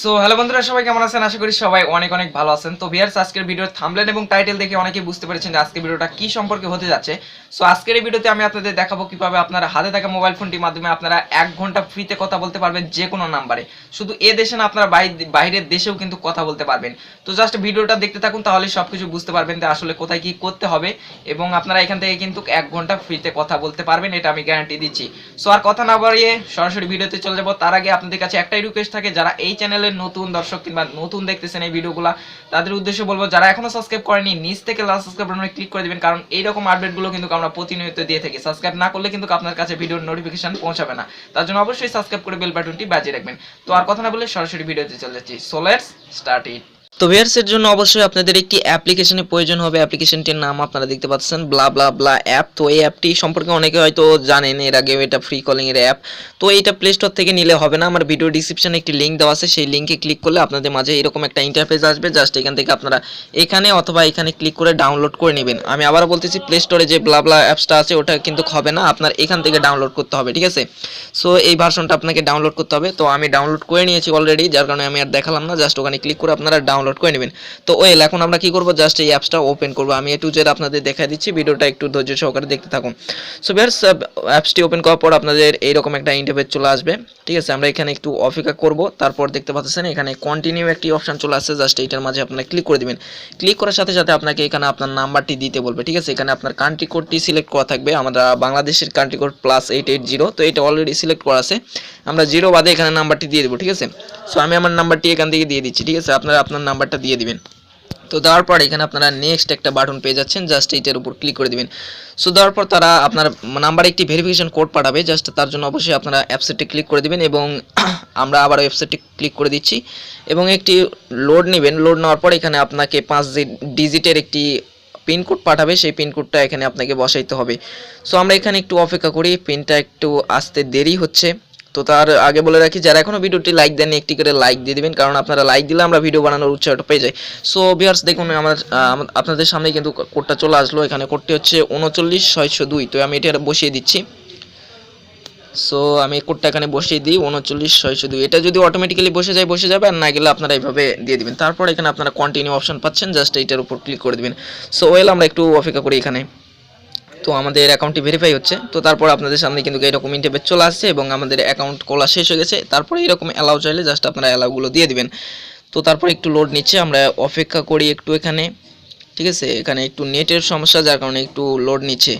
So hello বন্ধুরা, সবাই কেমন আছেন? আশা করি সবাই অনেক অনেক ভালো আছেন। তো ভিউয়ার্স, আজকের ভিডিওর থাম্বনেল এবং টাইটেল দেখে অনেকেই বুঝতে পেরেছেন যে আজকের ভিডিওটা কি সম্পর্কে হতে যাচ্ছে। সো আজকের এই ভিডিওতে আমি আপনাদের দেখাবো কিভাবে আপনারা হাতে থাকা মোবাইল ফোনটির মাধ্যমে আপনারা 1 ঘন্টা ফ্রিতে কথা বলতে পারবেন যে কোনো নাম্বারে। শুধু এ দেশে না, আপনারা বাইরের দেশেও কিন্তু কথা বলতে পারবেন। তো জাস্ট ভিডিওটা দেখতে থাকুন, তাহলে সবকিছু বুঝতে পারবেন যে আসলে কোথায় কি করতে হবে, এবং আপনারা এখান থেকে কিন্তু 1 ঘন্টা ফ্রিতে কথা বলতে পারবেন, এটা আমি গ্যারান্টি দিচ্ছি। সো আর কথা না বাড়িয়ে সরাসরি ভিডিওতে চলে যাব। তার আগে আপনাদের কাছে একটাই রিকোয়েস্ট থাকে, যারা এই চ্যানেলের নতুন দর্শক কিংবা নতুন দেখতেছেন এই ভিডিওগুলো, তাদের উদ্দেশ্যে বলবো যারা এখনো সাবস্ক্রাইব করেনি নিচ থেকে লাস্ট সাবস্ক্রাইব বাটনে ক্লিক করে দিবেন, কারণ এইরকম আপডেটগুলো কিন্তু আমরা প্রতিনিয়ত দিয়ে থাকি। সাবস্ক্রাইব না করলে কিন্তু আপনার কাছে ভিডিওর নোটিফিকেশন পৌঁছাবে না, তার জন্য অবশ্যই সাবস্ক্রাইব করে বেল বাটনটি বাজিয়ে রাখবেন। তো আর কথা না বলে সরাসরি ভিডিওতে চলে যাচ্ছি। So let's start it. তো ভিউয়ার্সের জন্য অবশ্যই আপনাদের একটি অ্যাপ্লিকেশনের প্রয়োজন হবে। অ্যাপ্লিকেশনটির নাম আপনারা দেখতে পাচ্ছেন, ব্লা ব্লা ব্লা অ্যাপ। তো এই অ্যাপটি সম্পর্কে অনেকে হয়তো জানেন, এর আগে এটা ফ্রি কলিং এর অ্যাপ। তো এইটা প্লে স্টোর থেকে নিলে হবে না, আমার ভিডিও ডিসক্রিপশনে একটি লিঙ্ক দেওয়া আছে, সেই লিঙ্কে ক্লিক করলে আপনাদের মাঝে এরকম একটা ইন্টারফেস আসবে। জাস্ট এখান থেকে আপনারা এখানে অথবা এখানে ক্লিক করে ডাউনলোড করে নেবেন। আমি আবারও বলতেছি, প্লে স্টোরে যে ব্লা ব্লা অ্যাপসটা আছে ওটা কিন্তু হবে না, আপনার এখান থেকে ডাউনলোড করতে হবে, ঠিক আছে? সো এই ভার্সনটা আপনাকে ডাউনলোড করতে হবে। তো আমি ডাউনলোড করে নিয়েছি অলরেডি, যার কারণে আমি আর দেখালাম না, জাস্ট ওখানে ক্লিক করে আপনারা ডাউনলোড করে নেবেন। তো ওয়েল, এখন আমরা কি করব, জাস্ট এই অ্যাপসটা ওপেন করব। আমি এ টু জেড আপনাদের দেখাই দিচ্ছি, ভিডিওটা একটু ধৈর্য সহকারে দেখতে থাকুন। সো ভিউয়ার্স, অ্যাপসটি ওপেন করার পর আপনাদের এইরকম একটা ইন্টারফেস চলে আসবে, ঠিক আছে? আমরা এখানে একটু অপেক্ষা করব। তারপর দেখতে পাচ্ছেন এখানে কন্টিনিউ একটি অপশন চলে আসছে, জাস্ট এইটার মাঝে আপনারা ক্লিক করে দিবেন। ক্লিক করার সাথে সাথে আপনাকে এখানে আপনার নাম্বারটি দিতে বলবে, ঠিক আছে? এখানে আপনার কান্ট্রি কোডটি সিলেক্ট করা থাকবে। আমরা বাংলাদেশের কান্ট্রি কোড +880, তো এটা অলরেডি সিলেক্ট করা আছে। আমরা 0 বাদে এখানে নাম্বারটি দিয়ে দেবো, ঠিক আছে? সো আমি আমার নাম্বারটি এখান থেকে দিয়ে দিচ্ছি, ঠিক আছে? আপনারা আপনার নাম্বারটা দিয়ে দিবেন। তো দেওয়ার পর এখানে আপনারা নেক্সট একটা বাটন পেয়ে যাচ্ছেন, জাস্ট এইটার উপর ক্লিক করে দিবেন। সো দেওয়ার পর তারা আপনার নাম্বারে একটি ভেরিফিকেশন কোড পাঠাবে, জাস্ট তার জন্য অবশ্যই আপনারা অ্যাপসেটে ক্লিক করে দিবেন, এবং আমরা আবার ওয়েবসাইটে ক্লিক করে দিচ্ছি, এবং একটি লোড নেবেন। লোড নেওয়ার পর এখানে আপনাকে 5 ডিজিটের একটি পিনকোড পাঠাবে, সেই পিনকোডটা এখানে আপনাকে বসাইতে হবে। সো আমরা এখানে একটু অপেক্ষা করি, পিনটা একটু আসতে দেরি হচ্ছে। তো তার আগে বলে রাখি, যারা এখনো ভিডিওটি লাইক দেননি একটি করে লাইক দিয়ে দিবেন, কারণ আপনারা লাইক দিলে আমরা ভিডিও বানানোর উৎসাহটা পেয়ে যাই। সো ভিউয়ার্স, দেখুন আপনাদের সামনে কিন্তু কোডটা চলে আসলো। এখানে কোডটি হচ্ছে 39602। তো আমি এটা বসিয়ে দিচ্ছি। সো আমি কোডটা এখানে বসিয়ে দিই, 39602। এটা যদি অটোমেটিক্যালি বসে যাবে, আর না গেলে আপনারা এইভাবে দিয়ে দিবেন। তারপর এখানে আপনারা কন্টিনিউ অপশন পাচ্ছেন, জাস্ট এইটার উপর ক্লিক করে দিবেন। সো ওয়েল, আমরা একটু অপেক্ষা করি এখানে। তো আমাদের অ্যাকাউন্টটি ভেরিফাই হচ্ছে। তো তারপর আপনাদের সামনে কিন্তু এরকম ইন্টারফেস চলে আসছে, এবং আমাদের অ্যাকাউন্ট খোলা শেষ হয়ে গেছে। তারপরে এরকম অ্যালাউ চাইলে জাস্ট আপনারা অ্যালাউগুলো দিয়ে দিবেন। তো তারপর একটু লোড নিচ্ছে, আমরা অপেক্ষা করি একটু এখানে, ঠিক আছে? এখানে একটু নেটের সমস্যা, যার কারণে একটু লোড নিচ্ছে।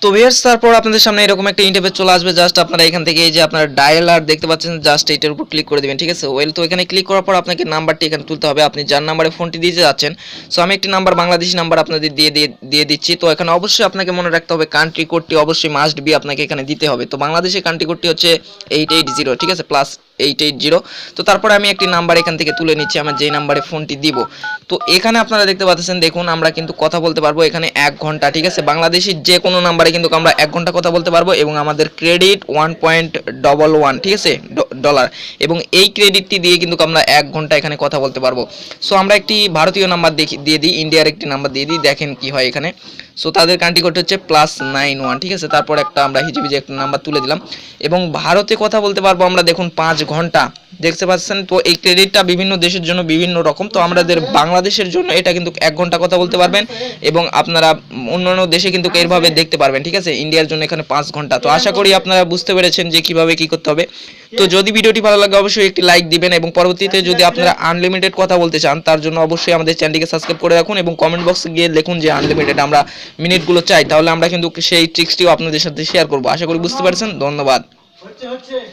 তো ভিউয়ার্স, তারপর আপনাদের সামনে এরকম একটা ইন্টারফেস চলে আসবে। জাস্ট আপনারা এখান থেকে এই যে আপনার ডায়ালার দেখতে পাচ্ছেন, জাস্ট এইটার উপর ক্লিক করে দিবেন, ঠিক আছে? ওয়েল, তো এখানে ক্লিক করার পর আপনাকে নাম্বারটি এখানে তুলতে হবে, আপনি যার নাম্বারে ফোনটি দিতে যাচ্ছেন। সো আমি একটি নাম্বার, বাংলাদেশি নাম্বার আপনাদের দিয়ে দিচ্ছি। তো এখানে অবশ্যই আপনাকে মনে রাখতে হবে, কান্ট্রি কোডটি অবশ্যই মাস্ট বি আপনাকে এখানে দিতে হবে। তো বাংলাদেশের কান্ট্রি কোডটি হচ্ছে 880, ঠিক আছে? +880। তো তারপরে আমি একটি নাম্বার এখান থেকে তুলে নিচ্ছি, আমার যেই নাম্বারে ফোনটি দিব। তো এখানে আপনারা দেখতে পাচ্ছেন, দেখুন আমরা কিন্তু কথা বলতে পারবো এখানে 1 ঘন্টা, ঠিক আছে? বাংলাদেশের যে কোনো নাম্বারে কিন্তু আমরা 1 ঘন্টা কথা বলতে পারবো, এবং আমাদের ক্রেডিট 1.11, ঠিক আছে, ডলার। এবং এই ক্রেডিটটি দিয়ে কিন্তু আমরা 1 ঘন্টা এখানে কথা বলতে পারবো। সো আমরা একটি ভারতীয় নাম্বার দিয়ে দিই, ইন্ডিয়ার একটি নাম্বার দিয়ে দিই, দেখেন কি হয় এখানে। সো তাদের কান্ট্রি কোড হচ্ছে +91, ঠিক আছে? তারপর একটা আমরা হিজিবিজি একটা নাম্বার তুলে দিলাম, এবং ভারতে কথা বলতে পারবো আমরা, দেখুন 5 ঘন্টা, দেখতে পাচ্ছেন? তো এই ক্রেডিটটা বিভিন্ন দেশের জন্য বিভিন্ন রকম। তো আমাদের বাংলাদেশের জন্য এটা কিন্তু 1 ঘন্টা কথা বলতে পারবেন, এবং আপনারা অন্যান্য দেশে কিন্তু এইভাবে দেখতে পারবেন, ঠিক আছে? ইন্ডিয়ার জন্য এখানে 5 ঘন্টা। তো আশা করি আপনারা বুঝতে পেরেছেন যে কিভাবে কি করতে হবে। তো যদি ভিডিওটি ভালো লাগে অবশ্যই একটি লাইক দিবেন, এবং পরবর্তীতে যদি আপনারা আনলিমিটেড কথা বলতে চান, তার জন্য অবশ্যই আমাদের চ্যানেলটিকে সাবস্ক্রাইব করে রাখুন, এবং কমেন্ট বক্সে গিয়ে লিখুন যে আনলিমিটেড আমরা মিনিটগুলো চাই, তাহলে আমরা কিন্তু সেই ট্রিক্সটিও আপনাদের সাথে শেয়ার করব। আশা করি বুঝতে পারছেন। ধন্যবাদ।